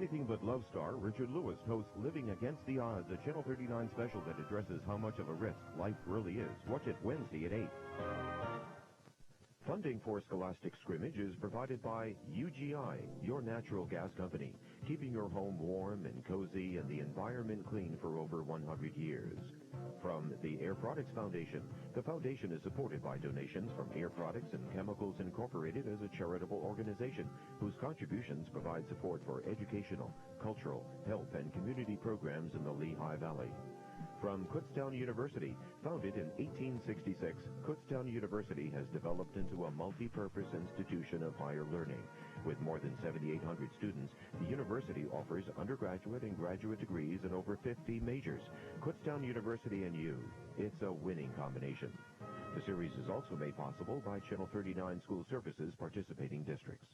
Anything But Love star Richard Lewis hosts Living Against the Odds, a Channel 39 special that addresses how much of a risk life really is. Watch it Wednesday at 8. Funding for Scholastic Scrimmage is provided by UGI, your natural gas company, keeping your home warm and cozy and the environment clean for over 100 years. From the Air Products Foundation, the foundation is supported by donations from Air Products and Chemicals Incorporated as a charitable organization whose contributions provide support for educational, cultural, health, and community programs in the Lehigh Valley. From Kutztown University, founded in 1866, Kutztown University has developed into a multi-purpose institution of higher learning. With more than 7,800 students, the university offers undergraduate and graduate degrees in over 50 majors. Kutztown University and you, it's a winning combination. The series is also made possible by Channel 39 School Services participating districts.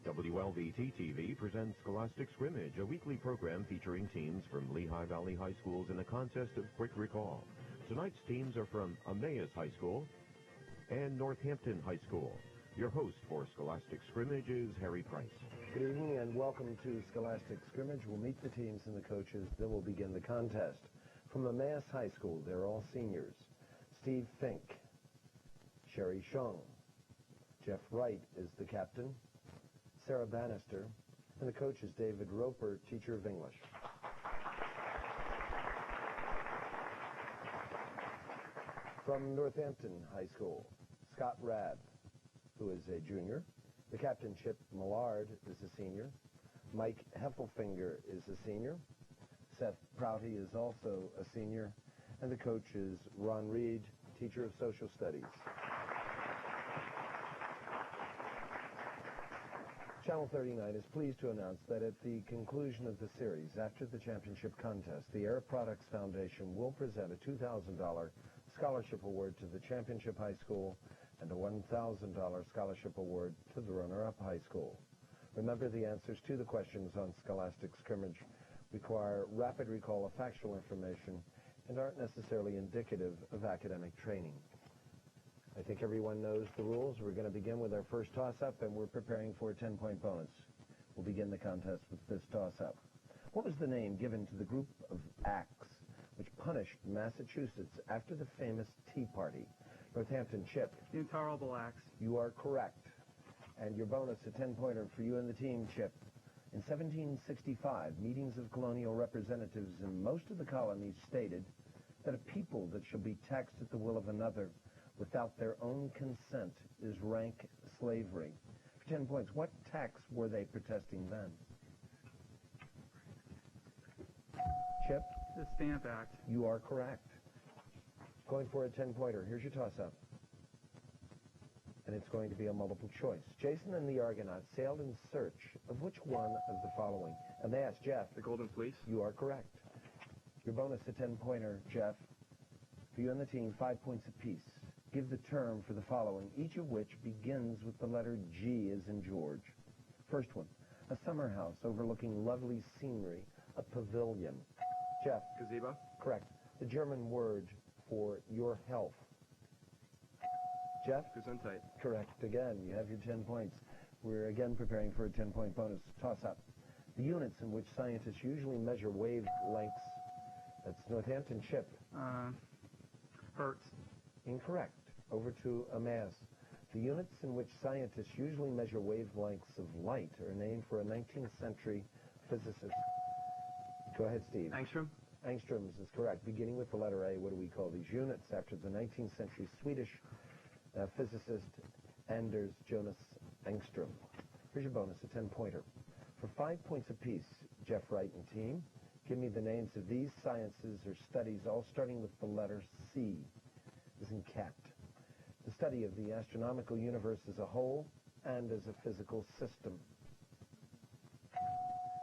WLVT-TV presents Scholastic Scrimmage, a weekly program featuring teams from Lehigh Valley High Schools in a contest of quick recall. Tonight's teams are from Emmaus High School and Northampton High School. Your host for Scholastic Scrimmage is Harry Price. Good evening and welcome to Scholastic Scrimmage. We'll meet the teams and the coaches, then we'll begin the contest. From Emmaus High School, they're all seniors. Steve Fink, Sherry Shung, Jeff Wright is the captain, Sarah Bannister, and the coach is David Roper, teacher of English. From Northampton High School, Scott Rabb, who is a junior. The captain, Chip Millard, is a senior. Mike Heffelfinger is a senior. Seth Prouty is also a senior. And the coach is Ron Reed, teacher of social studies. Channel 39 is pleased to announce that at the conclusion of the series, after the championship contest, the Air Products Foundation will present a $2,000 scholarship award to the championship high school and a $1,000 scholarship award to the runner-up high school. Remember, the answers to the questions on Scholastic Scrimmage require rapid recall of factual information and aren't necessarily indicative of academic training. I think everyone knows the rules. We're going to begin with our first toss-up, and we're preparing for a 10-point bonus. We'll begin the contest with this toss-up. What was the name given to the group of acts which punished Massachusetts after the famous Tea Party? Northampton, Chip. The Intolerable Acts. You are correct. And your bonus, a 10-pointer for you and the team, Chip. In 1765, meetings of colonial representatives in most of the colonies stated that a people that shall be taxed at the will of another without their own consent is rank slavery. For 10 points, what tax were they protesting then? Chip? The Stamp Act. You are correct. Going for a 10-pointer. Here's your toss-up. And it's going to be a multiple choice. Jason and the Argonauts sailed in search of which one of the following? And they asked Jeff. The Golden Fleece. You are correct. Your bonus, a 10-pointer, Jeff. For you and the team, 5 points apiece. Give the term for the following, each of which begins with the letter G as in George. First one, a summer house overlooking lovely scenery, a pavilion. Jeff. Gazebo. Correct. The German word for your health. Jeff? Gesundheit. Correct. Again, you have your 10 points. We're again preparing for a 10-point bonus toss-up. The units in which scientists usually measure wavelengths. That's Northampton, Chip. Hertz. Incorrect. Over to Emmaus. The units in which scientists usually measure wavelengths of light are named for a 19th century physicist. Go ahead, Steve. Angstrom. Angstroms is correct. Beginning with the letter A, what do we call these units? After the 19th century Swedish physicist Anders Jonas Angstrom. Here's your bonus, a 10-pointer. For 5 points apiece, Jeff Wright and team, give me the names of these sciences or studies, all starting with the letter C, as in cat. The study of the astronomical universe as a whole and as a physical system.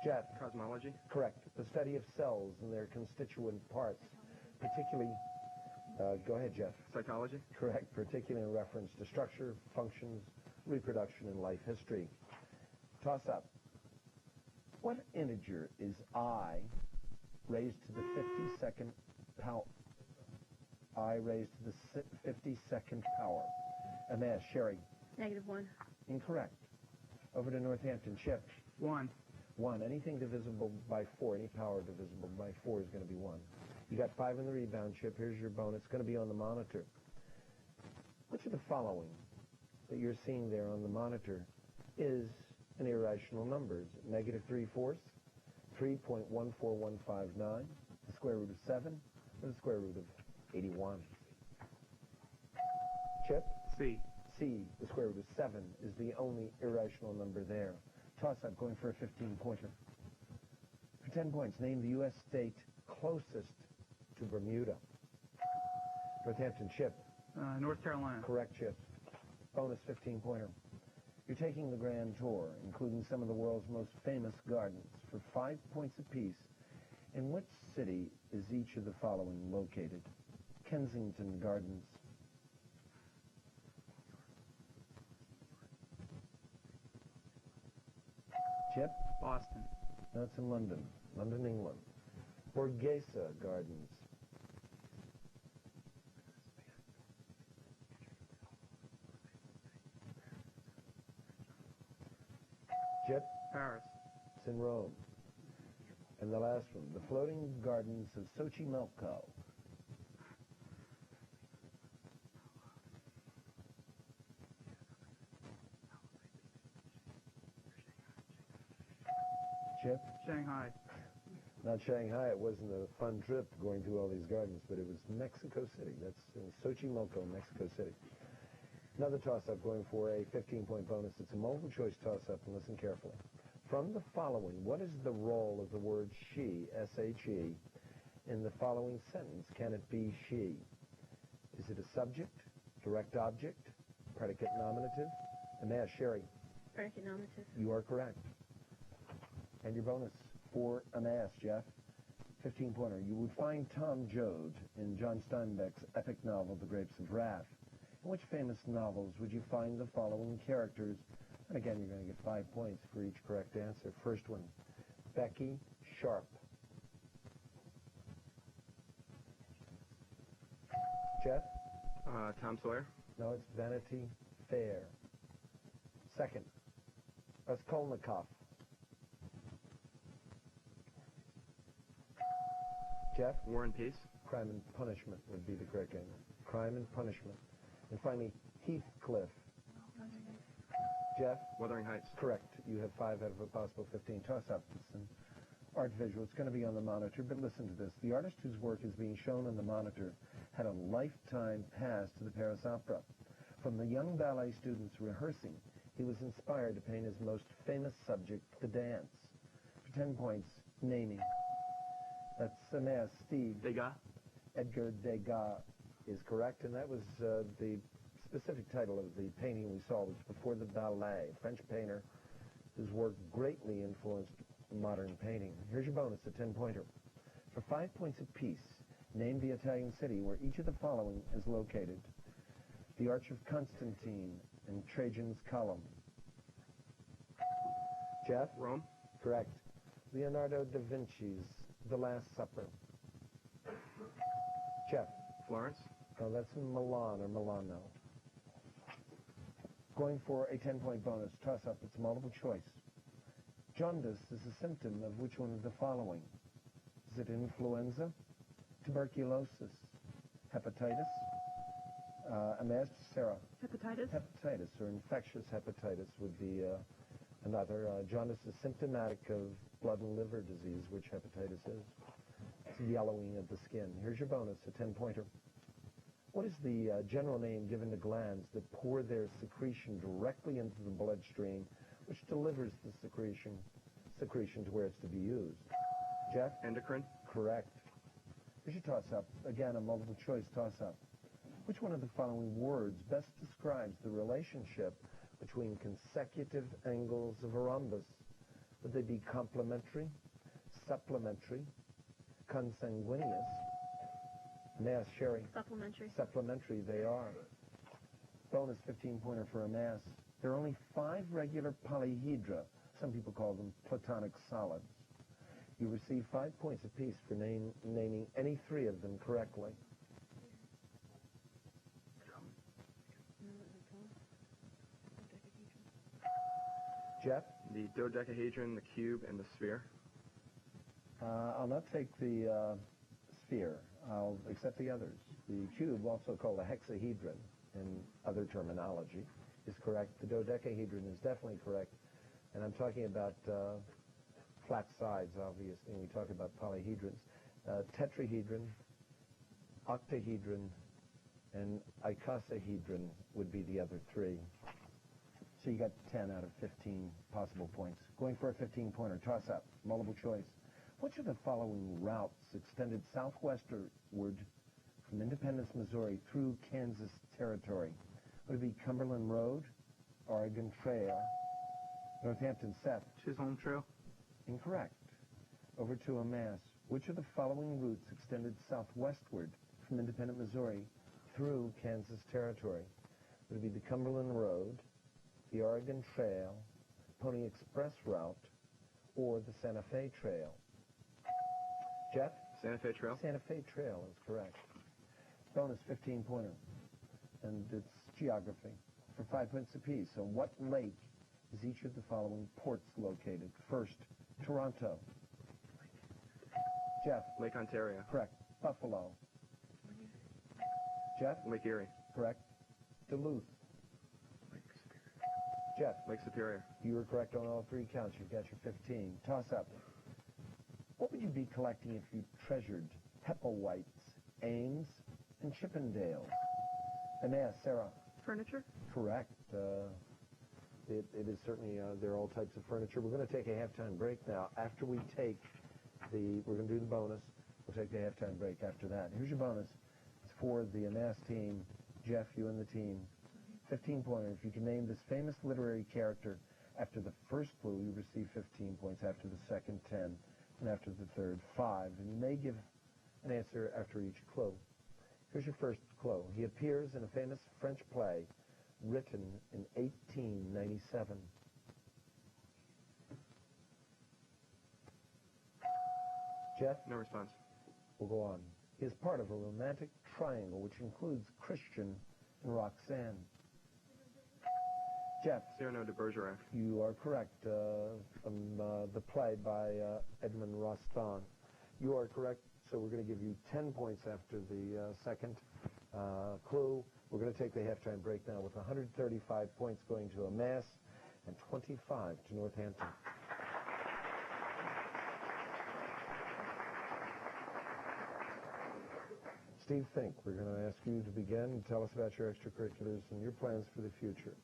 Jeff. Cosmology. Correct. The study of cells and their constituent parts, particularly, go ahead, Jeff. Psychology. Correct, particularly in reference to structure, functions, reproduction, and life history. Toss up. What integer is I raised to the 52nd power? I raised to the 52nd power. Emmaus, Sherry. -1. Incorrect. Over to Northampton, Chip. 1. 1. Anything divisible by 4, any power divisible by 4 is going to be 1. You got 5 in the rebound chip. Here's your bonus. It's going to be on the monitor. Which of the following that you're seeing there on the monitor is an irrational number? Is it -3/4, 3.14159, the square root of 7, or the square root of 81? Chip? C. C, the square root of 7, is the only irrational number there. Toss-up going for a 15-pointer. For 10 points, name the U.S. state closest to Bermuda. Northampton, Chip. North Carolina. Correct, Chip. Bonus 15-pointer. You're taking the Grand Tour, including some of the world's most famous gardens, for 5 points apiece. In which city is each of the following located? Kensington Gardens. Chip? Boston. That's in London. London, England. Borghese Gardens. Chip? Paris. It's in Rome. And the last one, the floating gardens of Xochimilco. Chip? Shanghai. Not Shanghai. It wasn't a fun trip going through all these gardens, but it was Mexico City. That's in Xochimilco, Mexico City. Another toss-up going for a 15-point bonus. It's a multiple-choice toss-up, and listen carefully. From the following, what is the role of the word she, S-H-E, in the following sentence? Can it be she? Is it a subject, direct object, predicate nominative? Emmaus, Sherry. Predicate nominative. You are correct. And your bonus for Emmaus, Jeff. 15-pointer. You would find Tom Joad in John Steinbeck's epic novel, The Grapes of Wrath. In which famous novels would you find the following characters? And again, you're going to get 5 points for each correct answer. First one, Becky Sharp. Jeff? Tom Sawyer. No, it's Vanity Fair. Second, Raskolnikov. Jeff? War and Peace. Crime and Punishment would be the correct answer. Crime and Punishment. And finally, Heathcliff. Jeff? Wuthering Heights. Correct. You have 5 out of a possible 15. Toss-up. It's an art visual. It's going to be on the monitor, but listen to this. The artist whose work is being shown on the monitor had a lifetime pass to the Paris Opera. From the young ballet students rehearsing, he was inspired to paint his most famous subject, the dance. For 10 points, naming. That's Emmaus, Steve. Degas. Edgar Degas is correct, and that was the specific title of the painting we saw was Before the Ballet, a French painter whose work greatly influenced modern painting. Here's your bonus, a 10-pointer. For 5 points apiece, name the Italian city where each of the following is located. The Arch of Constantine and Trajan's Column. Jeff? Rome. Correct. Leonardo da Vinci's The Last Supper. Jeff? Florence. No, that's in Milan or Milano. Going for a 10-point bonus. Toss-up. It's multiple choice. Jaundice is a symptom of which one of the following? Is it influenza, tuberculosis, hepatitis? Emmaus, Sarah? Hepatitis. Hepatitis or infectious hepatitis would be another. Jaundice is symptomatic of blood and liver disease, which hepatitis is. It's yellowing of the skin. Here's your bonus, a 10-pointer. What is the general name given to glands that pour their secretion directly into the bloodstream, which delivers the secretion to where it's to be used? Jeff? Endocrine. Correct. Here's your toss-up. Again, a multiple-choice toss-up. Which one of the following words best describes the relationship between consecutive angles of a rhombus? Would they be complementary, supplementary, consanguineous? Emmaus, Sherry? Supplementary. Supplementary, they are. Bonus 15-pointer for Emmaus. There are only 5 regular polyhedra. Some people call them platonic solids. You receive 5 points apiece for naming any 3 of them correctly. Jeff? The dodecahedron, the cube, and the sphere. I'll not take the sphere. I'll accept the others. The cube, also called a hexahedron in other terminology, is correct. The dodecahedron is definitely correct. And I'm talking about flat sides, obviously, and we talk about polyhedrons. Tetrahedron, octahedron, and icosahedron would be the other three. So you got 10 out of 15 possible points. Going for a 15-pointer, toss-up, multiple choice. Which of the following routes extended southwestward from Independence, Missouri through Kansas Territory? Would it be Cumberland Road, Oregon Trail, Northampton Seth? Chisholm Trail. Incorrect. Over to Emmaus. Which of the following routes extended southwestward from Independence, Missouri through Kansas Territory? Would it be the Cumberland Road, the Oregon Trail, Pony Express Route, or the Santa Fe Trail? Jeff? Santa Fe Trail. Santa Fe Trail is correct. Bonus 15-pointer. And it's geography for 5 points apiece. So what lake is each of the following ports located? First, Toronto. Jeff? Lake Ontario. Correct. Buffalo. Jeff? Lake Erie. Correct. Duluth. Jeff? Lake Superior. You were correct on all three counts. You've got your 15. Toss up. What would you be collecting if you treasured Hepplewhites, Ames, and Chippendales? Emmaus, Sarah? Furniture. Correct. It is certainly, there are all types of furniture. We're going to take a halftime break now. After we take we're going to do the bonus. We'll take the halftime break after that. Here's your bonus. It's for the Emmaus team. Jeff, you and the team. 15-pointer. If you can name this famous literary character after the first clue, you receive 15 points. After the second, 10. And after the third, 5. And you may give an answer after each clue. Here's your first clue. He appears in a famous French play written in 1897. Jeff? No response. We'll go on. He is part of a romantic triangle which includes Christian and Roxanne. Jeff? Cyrano de Bergerac. You are correct. From the play by Edmond Rostand. You are correct, so we're going to give you 10 points after the second clue. We're going to take the halftime break now with 135 points going to Emmaus and 25 to Northampton. Steve Fink, we're going to ask you to begin and tell us about your extracurriculars and your plans for the future.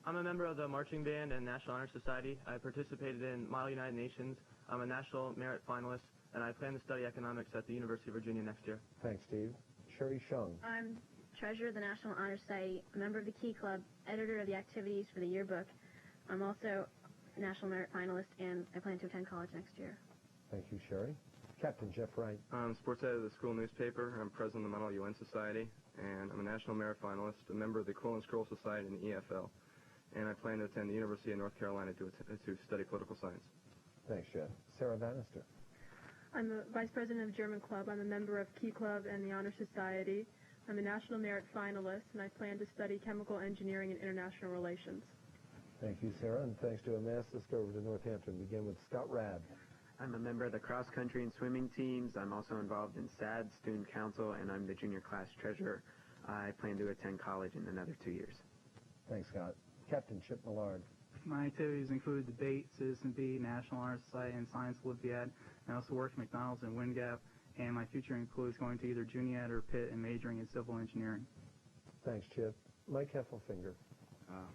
I'm a member of the Marching Band and National Honor Society. I participated in Model United Nations. I'm a National Merit Finalist, and I plan to study economics at the University of Virginia next year. Thanks, Steve. Sherry Shung. I'm treasurer of the National Honor Society, a member of the Key Club, editor of the activities for the yearbook. I'm also a National Merit Finalist, and I plan to attend college next year. Thank you, Sherry. Captain Jeff Wright. I'm sports editor of the school newspaper. I'm president of the Model UN Society, and I'm a National Merit Finalist, a member of the Quill and Scroll Society and the EFL. And I plan to attend the University of North Carolina to study political science. Thanks, Jeff. Sarah Bannister. I'm the vice president of German Club. I'm a member of Key Club and the Honor Society. I'm a National Merit Finalist, and I plan to study chemical engineering and international relations. Thank you, Sarah, and thanks to Emmaus. Let's go over to Northampton. Begin with Scott Rabb. I'm a member of the cross-country and swimming teams. I'm also involved in SAD, Student Council, and I'm the junior class treasurer. I plan to attend college in another 2 years. Thanks, Scott. Captain Chip Millard. My activities include debate, Citizen Bee, National Honor Society, and Science Olympiad. I also work at McDonald's and Wind Gap, and my future includes going to either Juniad or Pitt and majoring in civil engineering. Thanks, Chip. Mike Heffelfinger.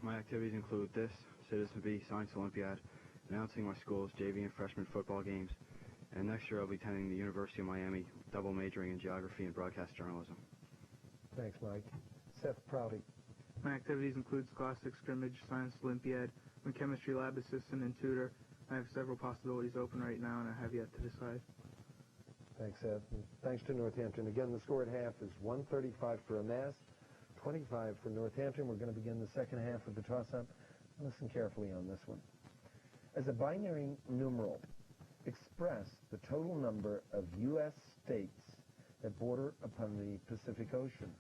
My activities include this, Citizen Bee, Science Olympiad, announcing my school's JV and freshman football games, and next year I'll be attending the University of Miami, double majoring in geography and broadcast journalism. Thanks, Mike. Seth Prouty. My activities include Scholastic Scrimmage, Science Olympiad, I'm a chemistry lab assistant and tutor. I have several possibilities open right now, and I have yet to decide. Thanks, Seth. And thanks to Northampton. Again, the score at half is 135 for Emmaus, 25 for Northampton. We're going to begin the second half with the toss-up. Listen carefully on this one. As a binary numeral, express the total number of U.S. states that border upon the Pacific Ocean.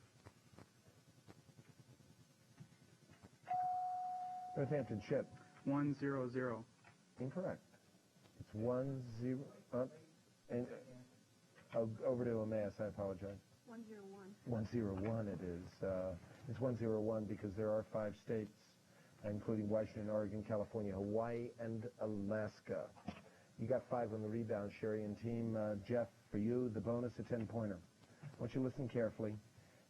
Northampton, Chip. 100. Incorrect. It's 10. And over to Emmaus. I apologize. 101. 101 it is. It's 101 because there are 5 states, including Washington, Oregon, California, Hawaii, and Alaska. You got 5 on the rebound, Sherry and team. Jeff, for you, the bonus, a 10-pointer. I want you to listen carefully,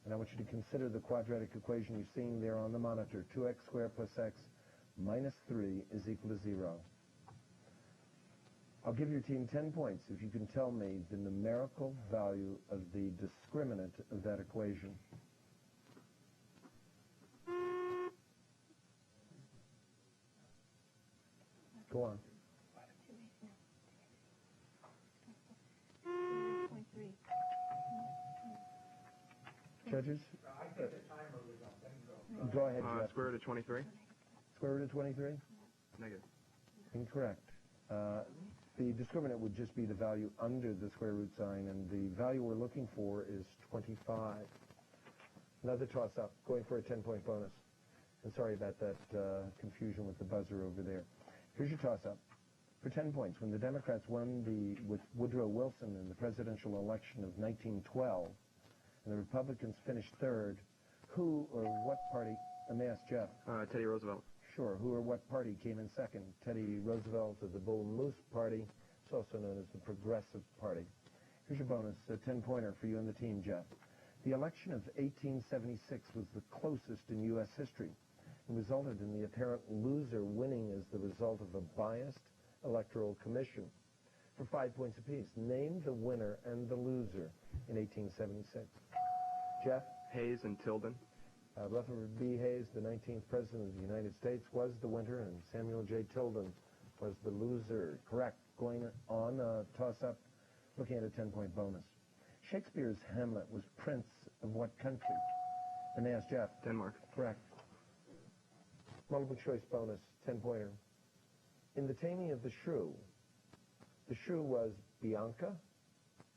and I want you to consider the quadratic equation you're seeing there on the monitor. 2x squared plus x minus 3 is equal to 0. I'll give your team 10 points if you can tell me the numerical value of the discriminant of that equation. Go on. Judges? Go ahead, Jeff. Square root of 23? Square root of 23? Negative. Incorrect. The discriminant would just be the value under the square root sign, and the value we're looking for is 25. Another toss-up, going for a 10-point bonus. And sorry about that confusion with the buzzer over there. Here's your toss-up. For 10 points, when the Democrats won with Woodrow Wilson in the presidential election of 1912, and the Republicans finished third, who or what party, Emmaus, Jeff? Teddy Roosevelt. Sure. Who or what party came in second? Teddy Roosevelt of the Bull and Moose Party. It's also known as the Progressive Party. Here's your bonus, a 10-pointer for you and the team, Jeff. The election of 1876 was the closest in U.S. history and resulted in the apparent loser winning as the result of a biased electoral commission. For 5 points apiece, name the winner and the loser in 1876. Jeff? Hayes and Tilden. Rutherford B. Hayes, the 19th President of the United States, was the winner, and Samuel J. Tilden was the loser. Correct. Going on a toss-up, looking at a 10-point bonus. Shakespeare's Hamlet was prince of what country? And ask Jeff. Denmark. Correct. Multiple choice bonus, 10-pointer. In the Taming of the Shrew was Bianca,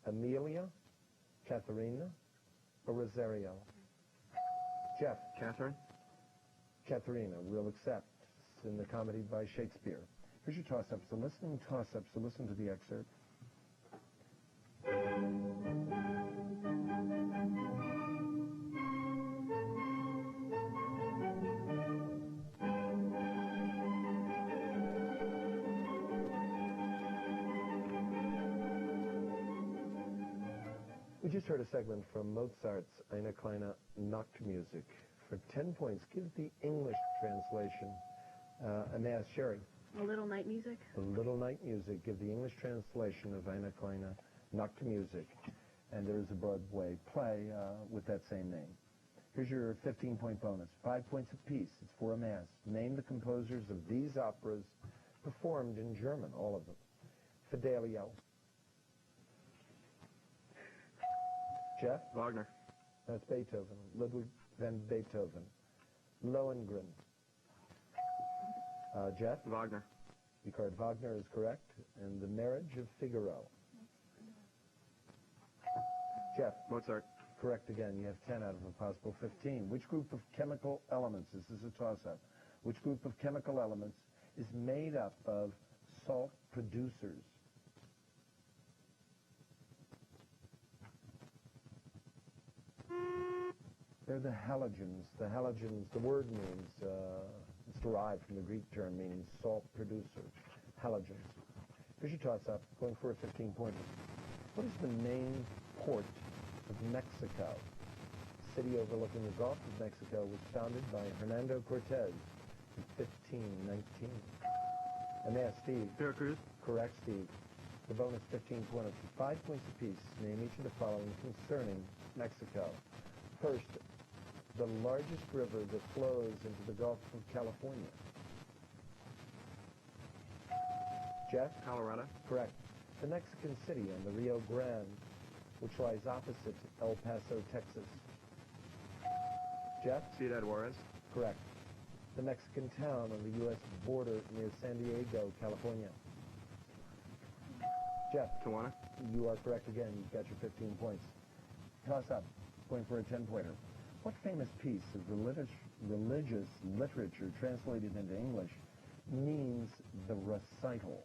Amelia, Katharina, or Rosario? Jeff. Catherine. Katharina, we'll accept. It's in the comedy by Shakespeare. Here's your toss-up. So listen to the excerpt. We just heard a segment from Mozart's Eine kleine Nachtmusik. For 10 points, give the English translation. Emmaus, Sherry. A Little Night Music. A Little Night Music. Give the English translation of Eine kleine Nachtmusik. And there is a Broadway play with that same name. Here's your 15-point bonus. 5 points apiece. It's for Emmaus. Name the composers of these operas performed in German, all of them. Fidelio. Jeff? Wagner. That's Beethoven. Ludwig van Beethoven. Lohengrin. Jeff? Wagner. Richard Wagner is correct. And The Marriage of Figaro. Jeff? Mozart. Correct again. You have 10 out of a possible 15. Which group of chemical elements, this is a toss-up, which group of chemical elements is made up of salt producers? They're the halogens. The halogens, the word means, it's derived from the Greek term meaning salt producer. Halogens. Here's your toss-up, going for a 15-pointer. What is the main port of Mexico? The city overlooking the Gulf of Mexico was founded by Hernando Cortez in 1519. And ask Steve. Veracruz. Correct, Steve. The bonus 15 points. 5 points apiece. Name each of the following concerning Mexico. First, the largest river that flows into the Gulf of California. Jeff? Colorado. Correct. The Mexican city on the Rio Grande, which lies opposite El Paso, Texas. Jeff? Ciudad Juarez. Correct. The Mexican town on the U.S. border near San Diego, California. Jeff? Tijuana. You are correct again. You've got your 15 points. Toss up. Going for a 10-pointer. What famous piece of religious literature translated into English recital?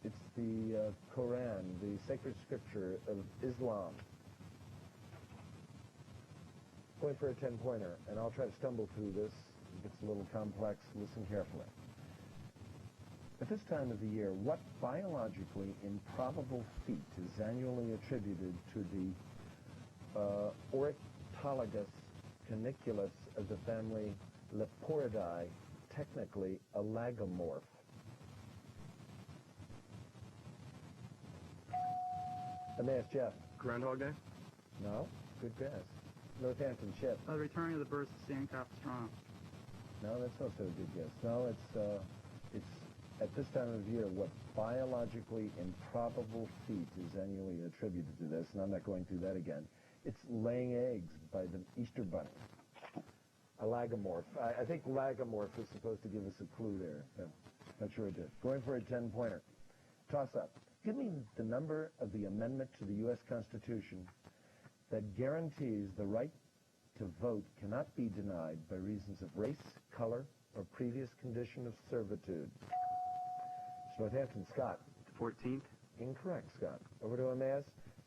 It's the Quran, the sacred scripture of Islam. Going for a 10-pointer, and I'll try to stumble through this. It gets a little complex. Listen carefully. At this time of the year, what biologically improbable feat is annually attributed to the ornithologous caniculus of the family Leporidae, technically a lagomorph? Emmaus, Jeff. Groundhog Day? No? Good guess. Northampton, Chip. The returning of the birds to Sandcop Strong. No, that's also a good guess. No, it's at this time of year, what biologically improbable feat is annually attributed to this, and I'm not going through that again. It's laying eggs by the Easter Bunny. A lagomorph. I think lagomorph is supposed to give us a clue there. So, not sure it did. Going for a 10-pointer. Toss up. Give me the number of the amendment to the U.S. Constitution that guarantees the right to vote cannot be denied by reasons of race, color, or previous condition of servitude. Northampton, Scott. 14th. Incorrect, Scott. Over to Emmaus.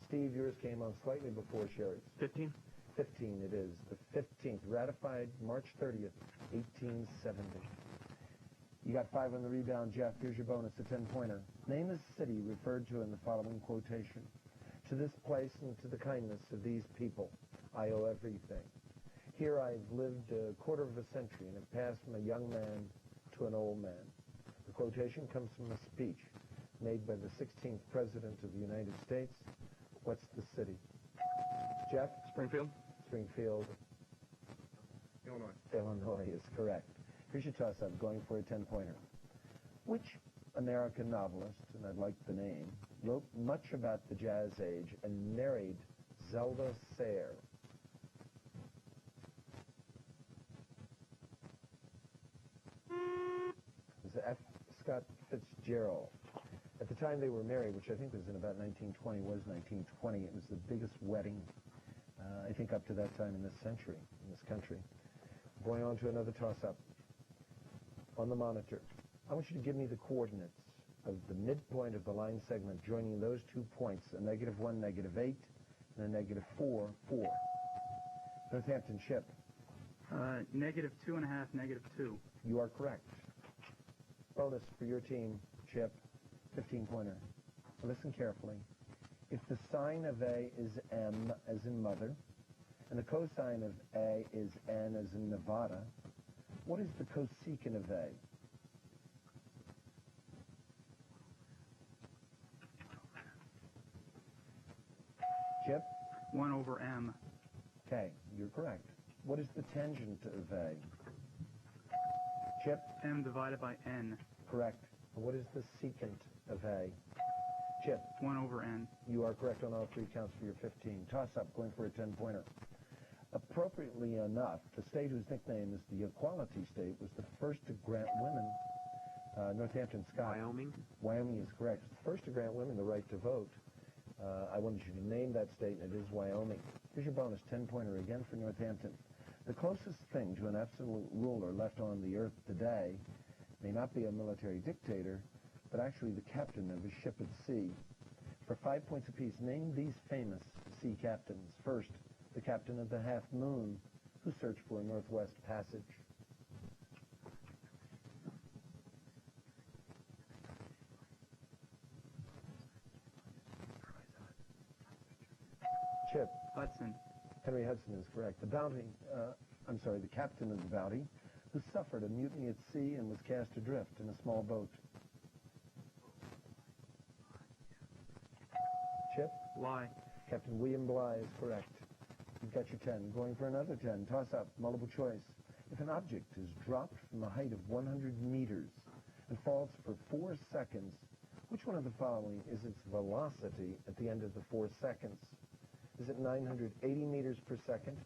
Steve, yours came on slightly before Sherry's. 15. 15 it is. The 15th, ratified March 30th, 1870. You got 5 on the rebound, Jeff. Here's your bonus, a 10-pointer. Name a city referred to in the following quotation. To this place and to the kindness of these people, I owe everything. Here I've lived a quarter of a century and have passed from a young man to an old man. The quotation comes from a speech made by the 16th President of the United States. What's the city? Jeff? Springfield? Springfield. Illinois. Illinois is correct. Here's your toss-up, going for a 10-pointer. Which American novelist, and I'd like the name, wrote much about the Jazz Age and married Zelda Sayre? It was F. Scott Fitzgerald. At the time they were married, which I think was in about 1920, it was the biggest wedding, I think, up to that time in this century, in this country. Going on to another toss-up. On the monitor, I want you to give me the coordinates of the midpoint of the line segment joining those 2 points, a -1, -8, and a -4, 4. Northampton, Chip. -2.5, -2. You are correct. Bonus for your team, Chip, 15-pointer. Listen carefully. If the sine of A is M as in mother, and the cosine of A is N as in Nevada, what is the cosecant of A? Chip? 1 over M. Okay, you're correct. What is the tangent of A? Chip? M divided by N. Correct. And what is the secant of A? Chip? 1 over N. You are correct on all 3 counts for your 15. Toss-up, going for a 10-pointer. Appropriately enough, the state whose nickname is the Equality State was the first to grant women, Northampton, Scott. Wyoming. Wyoming is correct. It's the first to grant women the right to vote. I wanted you to name that state, and it is Wyoming. Here's your bonus, 10-pointer again for Northampton. The closest thing to an absolute ruler left on the earth today may not be a military dictator, but actually the captain of a ship at sea. For 5 points apiece, name these famous sea captains. First, the captain of the Half Moon, who searched for a Northwest Passage. Chip. Hudson. Henry Hudson is correct. The captain of the Bounty, who suffered a mutiny at sea and was cast adrift in a small boat. Chip? Bly. Captain William Bly is correct. You've got your 10. Going for another 10. Toss up. Multiple choice. If an object is dropped from a height of 100 meters and falls for 4 seconds, which one of the following is its velocity at the end of the 4 seconds? Is it 980 meters per second?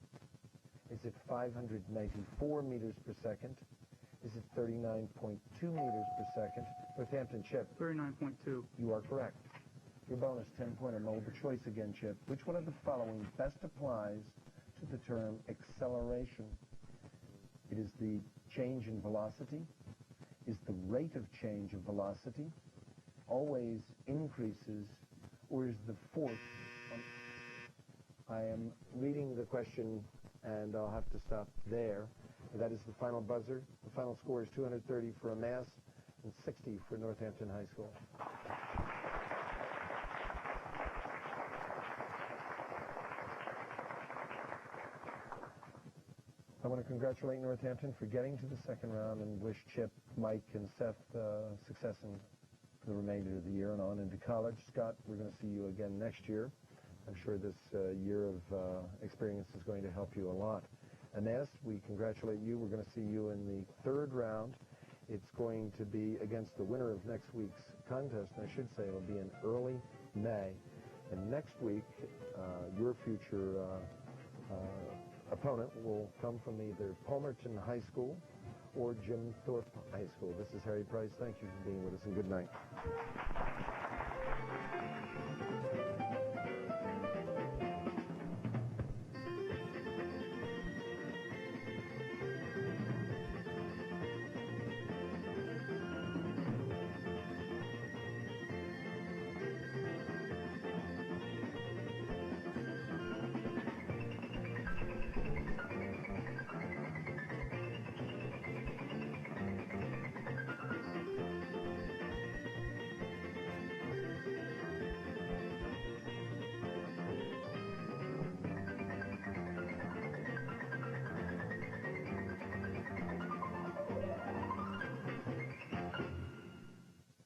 Is it 594 meters per second? Is it 39.2 meters per second? Northampton, Chip. 39.2. You are correct. Your bonus 10-pointer multiple choice again, Chip. Which one of the following best applies to the the term acceleration. It is the change in velocity. Is the rate of change of velocity always increases, or is the force I am reading the question, and I'll have to stop there. That is the final buzzer. The final score is 230 for Emmaus and 60 for Northampton High School. I want to congratulate Northampton for getting to the second round and wish Chip, Mike, and Seth success in the remainder of the year and on into college. Scott, we're going to see you again next year. I'm sure this year of experience is going to help you a lot. Emmaus, we congratulate you. We're going to see you in the third round. It's going to be against the winner of next week's contest, and I should say it'll be in early May. And next week, your future opponent will come from either Palmerton High School or Jim Thorpe High School. This is Harry Price. Thank you for being with us, and good night.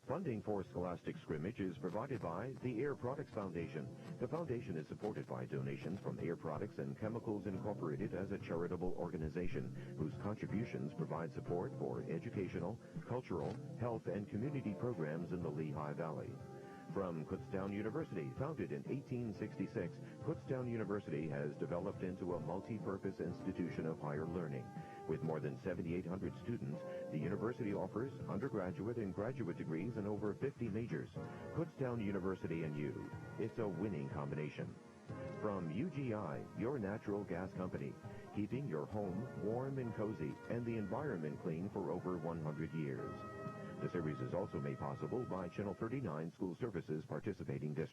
Funding for Scholastic Scrimmage is provided by the Air Products Foundation. The foundation is supported by donations from Air Products and Chemicals Incorporated as a charitable organization whose contributions provide support for educational, cultural, health, and community programs in the Lehigh Valley. From Kutztown University, founded in 1866, Kutztown University has developed into a multi-purpose institution of higher learning. With more than 7,800 students, the university offers undergraduate and graduate degrees in over 50 majors. Kutztown University and you. It's a winning combination. From UGI, your natural gas company, keeping your home warm and cozy and the environment clean for over 100 years. The series is also made possible by Channel 39 School Services participating districts.